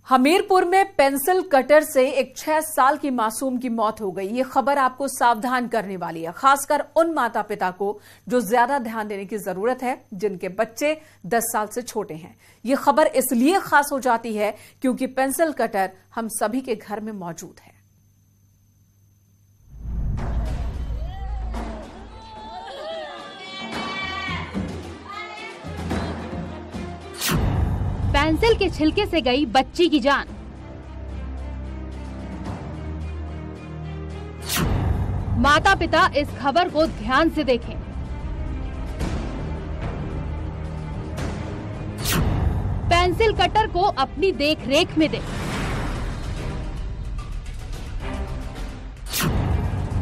हमीरपुर में pencil cutter से एक 6 साल की मासूम की मौत हो गई। ये खबर आपको सावधान करने वाली है, खासकर उन माता पिता को जो ज्यादा ध्यान देने की जरूरत है, जिनके बच्चे 10 साल से छोटे हैं। ये खबर इसलिए खास हो जाती है क्योंकि पेंसिल कटर हम सभी के घर में मौजूद है। पेंसिल के छिलके से गई बच्ची की जान। माता पिता इस खबर को ध्यान से देखें। पेंसिल कटर को अपनी देखरेख में दें।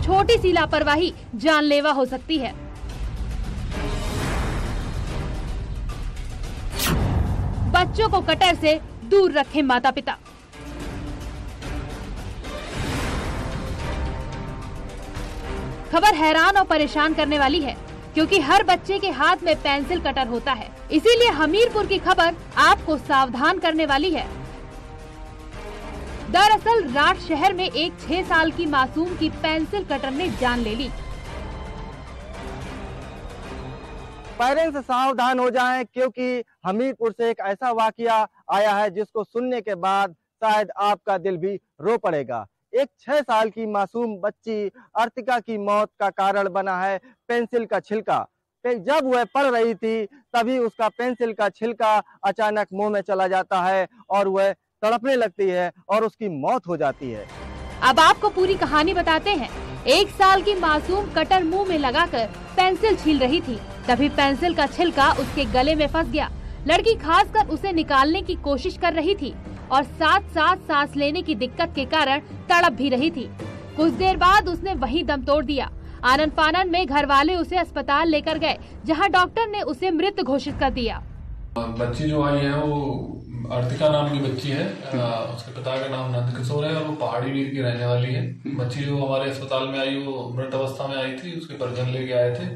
छोटी सी लापरवाही जानलेवा हो सकती है। बच्चों को कटर से दूर रखें माता पिता। खबर हैरान और परेशान करने वाली है क्योंकि हर बच्चे के हाथ में पेंसिल कटर होता है। इसीलिए हमीरपुर की खबर आपको सावधान करने वाली है। दरअसल राठ शहर में एक 6 साल की मासूम की पेंसिल कटर ने जान ले ली। पेरेंट्स सावधान हो जाएं क्योंकि हमीरपुर से एक ऐसा वाकया आया है जिसको सुनने के बाद शायद आपका दिल भी रो पड़ेगा। एक 6 साल की मासूम बच्ची अर्तिका की मौत का कारण बना है पेंसिल का छिलका। जब वह पढ़ रही थी तभी उसका पेंसिल का छिलका अचानक मुंह में चला जाता है और वह तड़पने लगती है और उसकी मौत हो जाती है। अब आपको पूरी कहानी बताते हैं। 1 साल की मासूम कटर मुंह में लगाकर पेंसिल छील रही थी, तभी पेंसिल का छिलका उसके गले में फंस गया। लड़की खासकर उसे निकालने की कोशिश कर रही थी और साथ साथ सांस लेने की दिक्कत के कारण तड़प भी रही थी। कुछ देर बाद उसने वहीं दम तोड़ दिया। आनन फानन में घर वाले उसे अस्पताल लेकर गए, जहां डॉक्टर ने उसे मृत घोषित कर दिया। बच्ची जो आई है वो अर्तिका नाम की बच्ची है। उसके पिता का नाम नंद किशोर है और वो पहाड़ी वीर की रहने वाली है। बच्ची जो हमारे अस्पताल में आई वो मृत अवस्था में आई थी। उसके परिजन लेके आए थे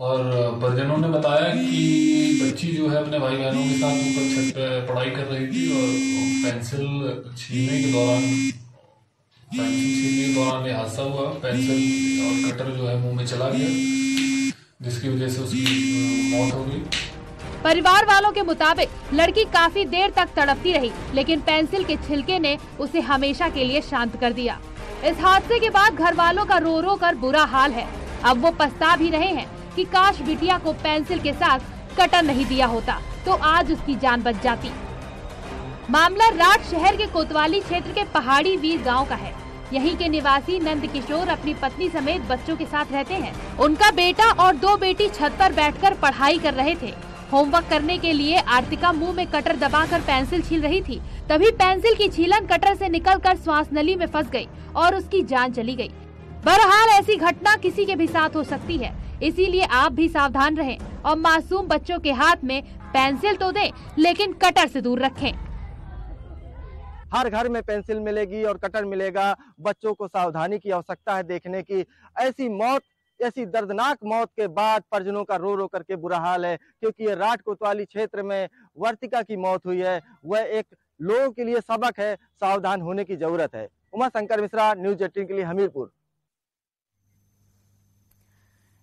और परिजनों ने बताया कि बच्ची जो है अपने भाई बहनों के साथ ऊपर छत पे पढ़ाई कर रही थी और पेंसिल छीलने के दौरान ये हादसा हुआ। पेंसिल और कटर जो है मुंह में चला गया, जिसकी वजह से उसकी मौत हो गई। परिवार वालों के मुताबिक लड़की काफी देर तक तड़पती रही, लेकिन पेंसिल के छिलके ने उसे हमेशा के लिए शांत कर दिया। इस हादसे के बाद घर वालों का रो रो कर बुरा हाल है। अब वो पछता भी रहे हैं कि काश बिटिया को पेंसिल के साथ कटर नहीं दिया होता तो आज उसकी जान बच जाती। मामला राठ शहर के कोतवाली क्षेत्र के पहाड़ी वीर गाँव का है। यहीं के निवासी नंद किशोर अपनी पत्नी समेत बच्चों के साथ रहते हैं। उनका बेटा और 2 बेटी छत पर बैठकर पढ़ाई कर रहे थे। होमवर्क करने के लिए आर्तिका मुंह में कटर दबाकर पेंसिल छील रही थी, तभी पेंसिल की छीलन कटर से निकलकर श्वास नली में फंस गई और उसकी जान चली गई। बहरहाल ऐसी घटना किसी के भी साथ हो सकती है, इसीलिए आप भी सावधान रहें और मासूम बच्चों के हाथ में पेंसिल तो दें, लेकिन कटर से दूर रखें। हर घर में पेंसिल मिलेगी और कटर मिलेगा। बच्चों को सावधानी की आवश्यकता है देखने की। ऐसी दर्दनाक मौत के बाद परिजनों का रो रो करके बुरा हाल है क्योंकि ये राठ कोतवाली क्षेत्र में वर्तिका की मौत हुई है। वह एक लोगों के लिए सबक है, सावधान होने की जरूरत है। उमा शंकर मिश्रा, न्यूज़ 18 के लिए हमीरपुर।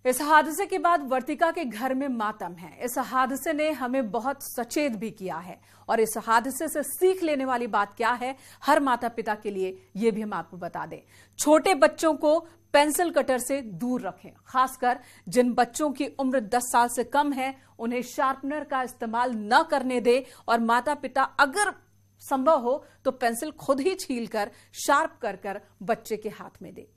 इस हादसे के बाद वर्तिका के घर में मातम है। इस हादसे ने हमें बहुत सचेत भी किया है और इस हादसे से सीख लेने वाली बात क्या है हर माता पिता के लिए, ये भी हम आपको बता दें। छोटे बच्चों को पेंसिल कटर से दूर रखें, खासकर जिन बच्चों की उम्र 10 साल से कम है उन्हें शार्पनर का इस्तेमाल न करने दें और माता पिता अगर संभव हो तो पेंसिल खुद ही छीलकर शार्प कर बच्चे के हाथ में दे।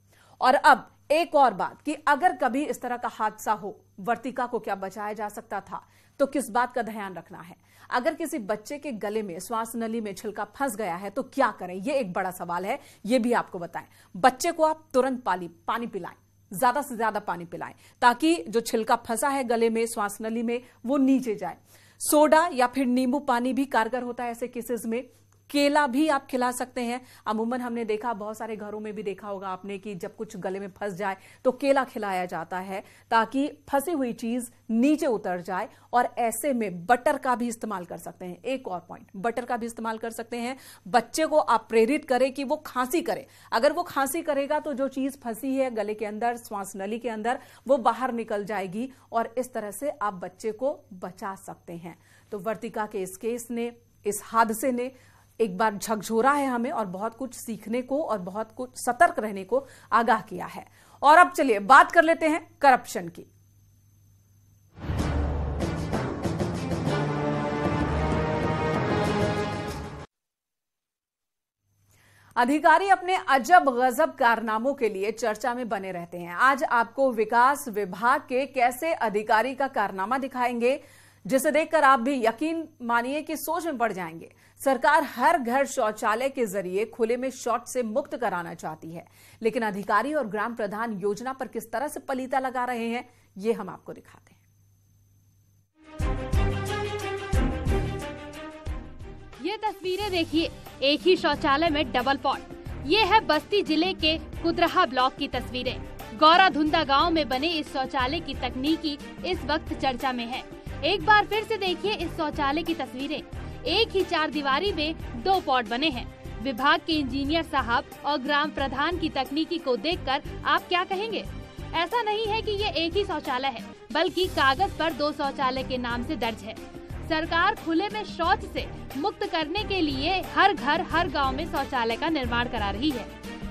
और अब एक और बात कि अगर कभी इस तरह का हादसा हो, वर्तिका को क्या बचाया जा सकता था, तो किस बात का ध्यान रखना है। अगर किसी बच्चे के गले में श्वास नली में छिलका फंस गया है तो क्या करें, यह एक बड़ा सवाल है। यह भी आपको बताएं। बच्चे को आप तुरंत पानी पिलाएं, ज्यादा से ज्यादा पानी पिलाएं ताकि जो छिलका फंसा है गले में, श्वास नली में, वो नीचे जाए। सोडा या फिर नींबू पानी भी कारगर होता है ऐसे केसेस में। केला भी आप खिला सकते हैं। अमूमन हमने देखा, बहुत सारे घरों में भी देखा होगा आपने कि जब कुछ गले में फंस जाए तो केला खिलाया जाता है ताकि फंसी हुई चीज नीचे उतर जाए। और ऐसे में बटर का भी इस्तेमाल कर सकते हैं। एक और पॉइंट, बटर का भी इस्तेमाल कर सकते हैं। बच्चे को आप प्रेरित करें कि वो खांसी करे। अगर वो खांसी करेगा तो जो चीज फंसी है गले के अंदर, श्वास नली के अंदर, वो बाहर निकल जाएगी और इस तरह से आप बच्चे को बचा सकते हैं। तो वर्तिका के इस केस ने, इस हादसे ने एक बार झकझोरा है हमें और बहुत कुछ सीखने को और बहुत कुछ सतर्क रहने को आगाह किया है। और अब चलिए बात कर लेते हैं करप्शन की। अधिकारी अपने अजब गजब कारनामों के लिए चर्चा में बने रहते हैं। आज आपको विकास विभाग के कैसे अधिकारी का कारनामा दिखाएंगे जिसे देखकर आप भी यकीन मानिए कि सोच में पड़ जाएंगे। सरकार हर घर शौचालय के जरिए खुले में शौच से मुक्त कराना चाहती है, लेकिन अधिकारी और ग्राम प्रधान योजना पर किस तरह से पलीता लगा रहे हैं, ये हम आपको दिखाते हैं। ये तस्वीरें देखिए, एक ही शौचालय में डबल पॉट। ये है बस्ती जिले के कुदरहा ब्लॉक की तस्वीरें। गौराधुंदा गांव में बने इस शौचालय की तकनीकी इस वक्त चर्चा में है। एक बार फिर से देखिए इस शौचालय की तस्वीरें। एक ही 4 दीवारी में 2 पॉट बने हैं। विभाग के इंजीनियर साहब और ग्राम प्रधान की तकनीकी को देखकर आप क्या कहेंगे? ऐसा नहीं है कि ये एक ही शौचालय है, बल्कि कागज पर 2 शौचालय के नाम से दर्ज है। सरकार खुले में शौच से मुक्त करने के लिए हर घर हर गांव में शौचालय का निर्माण करा रही है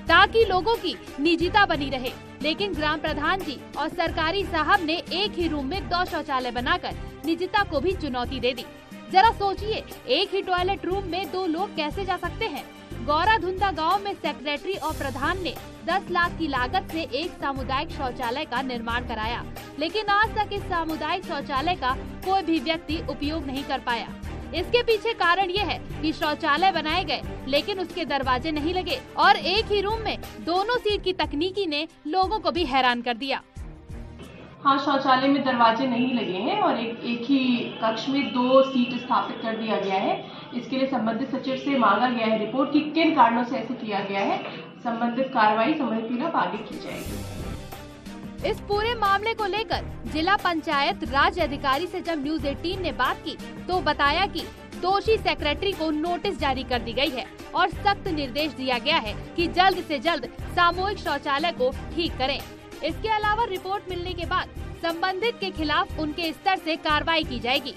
ताकि लोगों की निजता बनी रहे। लेकिन ग्राम प्रधान जी और सरकारी साहब ने एक ही रूम में 2 शौचालय बनाकर निजता को भी चुनौती दे दी। जरा सोचिए, एक ही टॉयलेट रूम में 2 लोग कैसे जा सकते हैं? गौराधुंदा गांव में सेक्रेटरी और प्रधान ने 10 लाख की लागत से एक सामुदायिक शौचालय का निर्माण कराया, लेकिन आज तक इस सामुदायिक शौचालय का कोई भी व्यक्ति उपयोग नहीं कर पाया। इसके पीछे कारण ये है कि शौचालय बनाए गए लेकिन उसके दरवाजे नहीं लगे और एक ही रूम में दोनों सीट की तकनीकी ने लोगों को भी हैरान कर दिया। हाँ, शौचालय में दरवाजे नहीं लगे हैं और एक ही कक्ष में 2 सीट स्थापित कर दिया गया है। इसके लिए संबंधित सचिव से मांगा गया है रिपोर्ट कि किन कारणों से ऐसे किया गया है। संबंधित कार्रवाई संबंधित आगे की जाएगी। इस पूरे मामले को लेकर जिला पंचायत राज अधिकारी से जब न्यूज 18 ने बात की तो बताया कि दोषी सेक्रेटरी को नोटिस जारी कर दी गई है और सख्त निर्देश दिया गया है कि जल्द से जल्द सामूहिक शौचालय को ठीक करें। इसके अलावा रिपोर्ट मिलने के बाद संबंधित के खिलाफ उनके स्तर से कार्रवाई की जाएगी।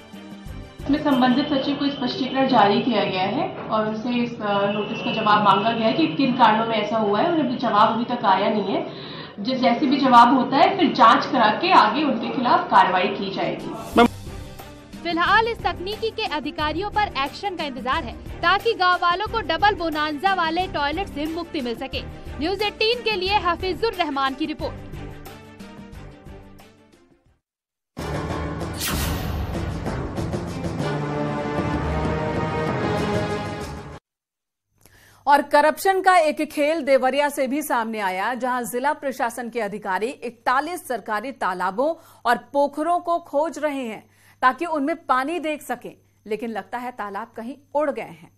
इसमें संबंधित सचिव को स्पष्टीकरण जारी किया गया है और उनसे इस नोटिस का जवाब मांगा गया है कि किन कारणों में ऐसा हुआ है। उन्हें जवाब अभी तक आया नहीं है। जैसे भी जवाब होता है फिर जांच करा के आगे उनके खिलाफ कार्रवाई की जाएगी। फिलहाल इस तकनीकी के अधिकारियों पर एक्शन का इंतजार है ताकि गांव वालों को डबल बोनांजा वाले टॉयलेट से मुक्ति मिल सके। न्यूज 18 के लिए हफीजुर रहमान की रिपोर्ट। और करप्शन का एक खेल देवरिया से भी सामने आया, जहां जिला प्रशासन के अधिकारी 41 सरकारी तालाबों और पोखरों को खोज रहे हैं ताकि उनमें पानी देख सकें, लेकिन लगता है तालाब कहीं उड़ गए हैं।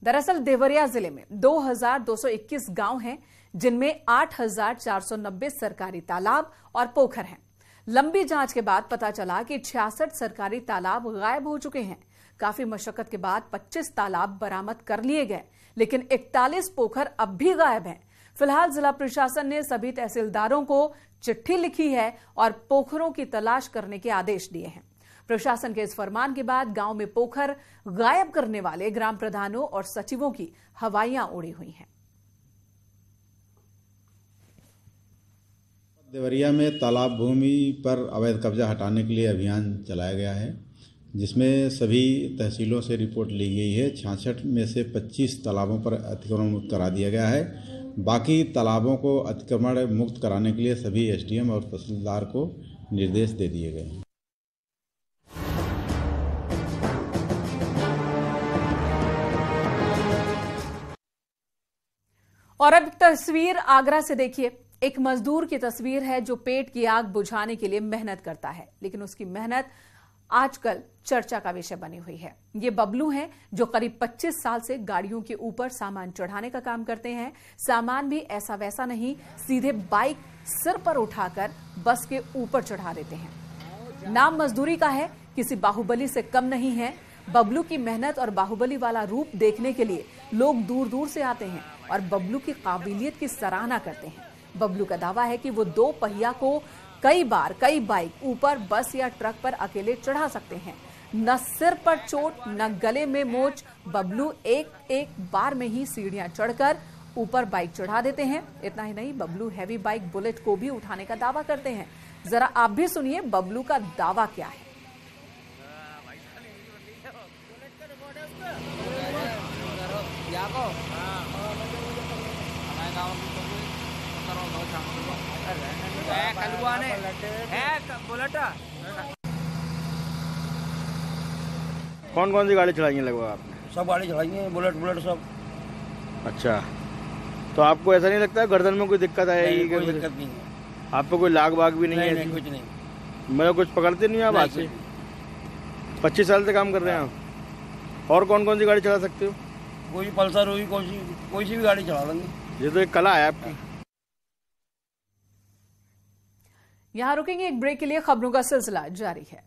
दरअसल देवरिया जिले में 2221 गांव हैं, जिनमें 8490 सरकारी तालाब और पोखर हैं। लंबी जांच के बाद पता चला कि 66 सरकारी तालाब गायब हो चुके हैं। काफी मशक्कत के बाद 25 तालाब बरामद कर लिए गए, लेकिन 41 पोखर अब भी गायब हैं। फिलहाल जिला प्रशासन ने सभी तहसीलदारों को चिट्ठी लिखी है और पोखरों की तलाश करने के आदेश दिए हैं। प्रशासन के इस फरमान के बाद गांव में पोखर गायब करने वाले ग्राम प्रधानों और सचिवों की हवाइयां उड़ी हुई हैं। देवरिया में तालाब भूमि पर अवैध कब्जा हटाने के लिए अभियान चलाया गया है, जिसमें सभी तहसीलों से रिपोर्ट ली गई है। 66 में से 25 तालाबों पर अतिक्रमण मुक्त करा दिया गया है। बाकी तालाबों को अतिक्रमण मुक्त कराने के लिए सभी एसडीएम और तहसीलदार को निर्देश दे दिए गए हैं। और अब तस्वीर आगरा से देखिए। एक मजदूर की तस्वीर है जो पेट की आग बुझाने के लिए मेहनत करता है, लेकिन उसकी मेहनत आजकल चर्चा का विषय बनी हुई है। ये बबलू हैं जो करीब 25 साल से गाड़ियों के ऊपर सामान चढ़ाने का काम करते हैं। सामान भी ऐसा वैसा नहीं, सीधे बाइक सिर पर उठाकर बस के ऊपर चढ़ा देते हैं। नाम मजदूरी का है, किसी बाहुबली से कम नहीं है। बबलू की मेहनत और बाहुबली वाला रूप देखने के लिए लोग दूर दूर से आते हैं और बबलू की काबिलियत की सराहना करते हैं। बबलू का दावा है कि वो 2 पहिया को कई बाइक ऊपर, बस या ट्रक पर अकेले चढ़ा सकते हैं। न सिर पर चोट, न गले में मोच, बबलू एक बार में ही सीढ़ियां चढ़कर ऊपर बाइक चढ़ा देते हैं। इतना ही नहीं, बबलू हैवी बाइक बुलेट को भी उठाने का दावा करते हैं। जरा आप भी सुनिए बबलू का दावा क्या है। कौन कौन सी गाड़ी चलाई है लगभग आपने? सब गाड़ी चलाई है, बुलेट सब। अच्छा, तो आपको ऐसा नहीं लगता है गर्दन में कोई दिक्कत आएगी? कोई दिक्कत नहीं है। आप पे कोई लाग बाग भी नहीं है? नहीं, कुछ नहीं। मतलब कुछ पकड़ते नहीं आप हाथ से? 25 साल से काम कर रहे हैं आप। और कौन कौन सी गाड़ी चला सकते हो? कोई पल्सर हुई, कोई सी भी गाड़ी चला लेंगे। ये तो एक कला है आपकी। यहां रुकेंगे एक ब्रेक के लिए, खबरों का सिलसिला जारी है।